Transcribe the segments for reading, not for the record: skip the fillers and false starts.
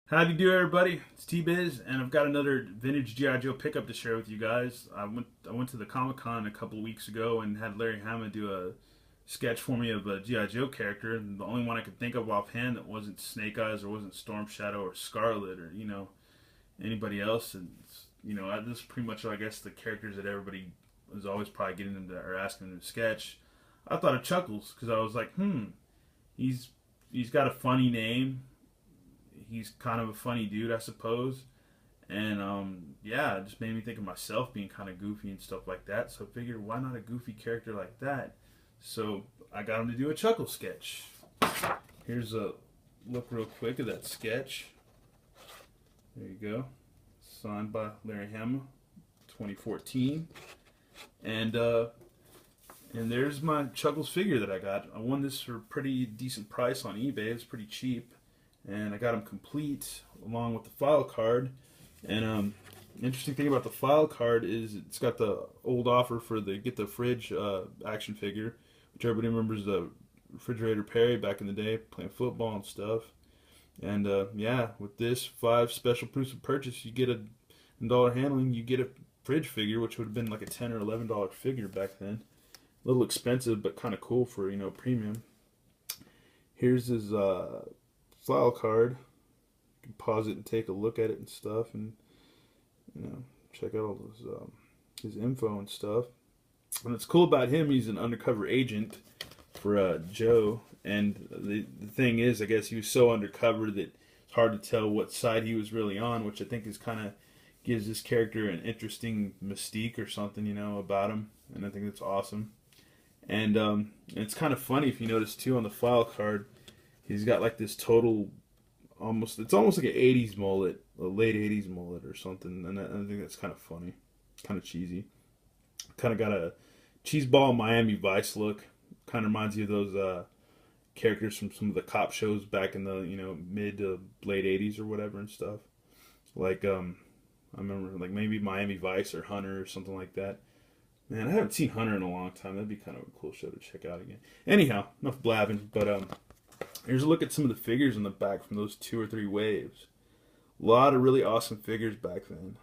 How do you do, everybody? It's T-Biz, and I've got another vintage G.I. Joe pickup to share with you guys. I went to the Comic-Con a couple of weeks ago and had Larry Hama do a sketch for me of a G.I. Joe character. And the only one I could think of offhand that wasn't Snake Eyes or wasn't Storm Shadow or Scarlet or, anybody else. And, this is pretty much, I guess, the characters that everybody was always probably getting them to, or asking them to sketch. I thought of Chuckles because I was like, he's got a funny name. He's kind of a funny dude, I suppose. And yeah, it just made me think of myself being kind of goofy and stuff like that. So I figured, why not a goofy character like that? So I got him to do a Chuckle sketch. Here's a look real quick at that sketch. There you go. Signed by Larry Hama, 2014. And there's my Chuckles figure that I got. I won this for a pretty decent price on eBay. It's pretty cheap. And I got them complete along with the file card. And interesting thing about the file card is it's got the old offer for the Get the Fridge action figure, which everybody remembers the Refrigerator Perry back in the day playing football and stuff. And yeah, with this 5 special proofs of purchase, you get a dollar handling, you get a fridge figure, which would have been like a $10 or $11 figure back then. A little expensive, but kind of cool for premium. Here's his file card. You can pause it and take a look at it and stuff, and check out all his info and stuff. And what's cool about him, he's an undercover agent for Joe. And the thing is, I guess he was so undercover that it's hard to tell what side he was really on, which I think is kind of gives this character an interesting mystique or something, about him. And I think that's awesome. And it's kind of funny if you notice too on the file card. He's got like this total, it's almost like an 80s mullet, a late 80s mullet or something. And I think that's kind of funny, kind of cheesy. Kind of got a cheeseball Miami Vice look. Kind of reminds you of those characters from some of the cop shows back in the, mid to late 80s or whatever and stuff. Like, I remember like maybe Miami Vice or Hunter or something like that. Man, I haven't seen Hunter in a long time. That'd be kind of a cool show to check out again. Anyhow, enough blabbing, but here's a look at some of the figures in the back from those 2 or 3 waves. A lot of really awesome figures back then.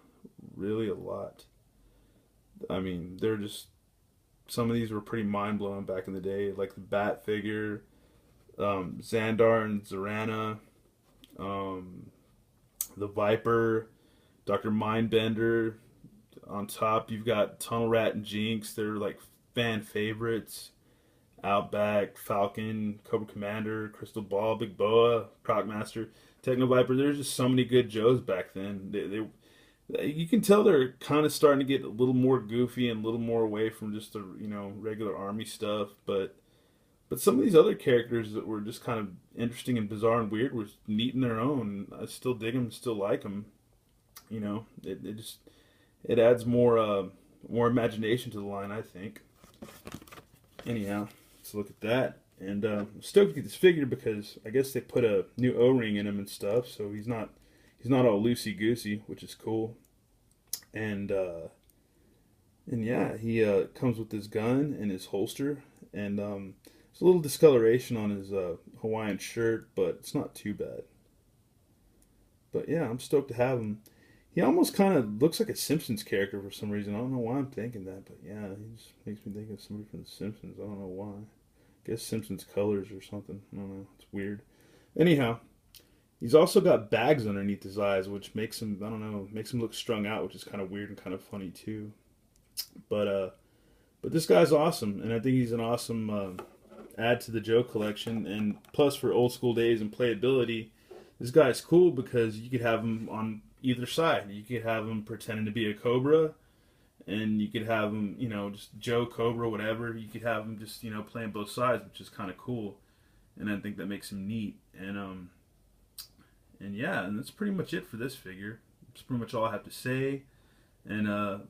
Really a lot. I mean, they're just... Some of these were pretty mind-blowing back in the day. Like the Bat figure, Xandar and Zorana, the Viper, Dr. Mindbender. On top, you've got Tunnel Rat and Jinx. They're like fan favorites. Outback, Falcon, Cobra Commander, Crystal Ball, Big Boa, Procmaster, Techno Viper. There's just so many good Joes back then. You can tell they're kind of starting to get a little more goofy and a little more away from just the regular army stuff. But some of these other characters that were just kind of interesting and bizarre and weird were neat in their own. I still dig them, still like them. It adds more imagination to the line, I think. Anyhow, let's look at that. And I'm stoked to get this figure because I guess they put a new O-ring in him and stuff, so he's not all loosey goosey, which is cool. And yeah, he comes with his gun and his holster, and there's a little discoloration on his Hawaiian shirt, but it's not too bad. But yeah, I'm stoked to have him. He almost kind of looks like a Simpsons character for some reason. I don't know why I'm thinking that, but yeah, he just makes me think of somebody from The Simpsons. I don't know why. I guess Simpsons colors or something. I don't know. It's weird. Anyhow, he's also got bags underneath his eyes, which makes him, I don't know, makes him look strung out, which is kind of weird and kind of funny too. But this guy's awesome, and I think he's an awesome add to the Joe collection. And plus, for old school days and playability, this guy's cool because you could have him on either side. You could have him pretending to be a Cobra, and you could have him, just Joe Cobra, whatever. You could have him just, playing both sides, which is kind of cool. And I think that makes him neat. And yeah, and that's pretty much it for this figure. That's pretty much all I have to say. And I'm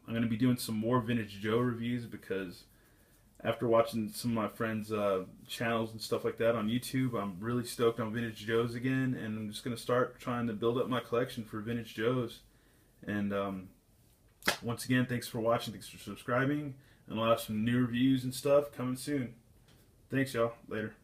going to be doing some more Vintage Joe reviews because after watching some of my friends' channels and stuff like that on YouTube, I'm really stoked on Vintage Joes again, and I'm just going to start trying to build up my collection for Vintage Joes. And once again, thanks for watching, thanks for subscribing, and I'll have some new reviews and stuff coming soon. Thanks, y'all. Later.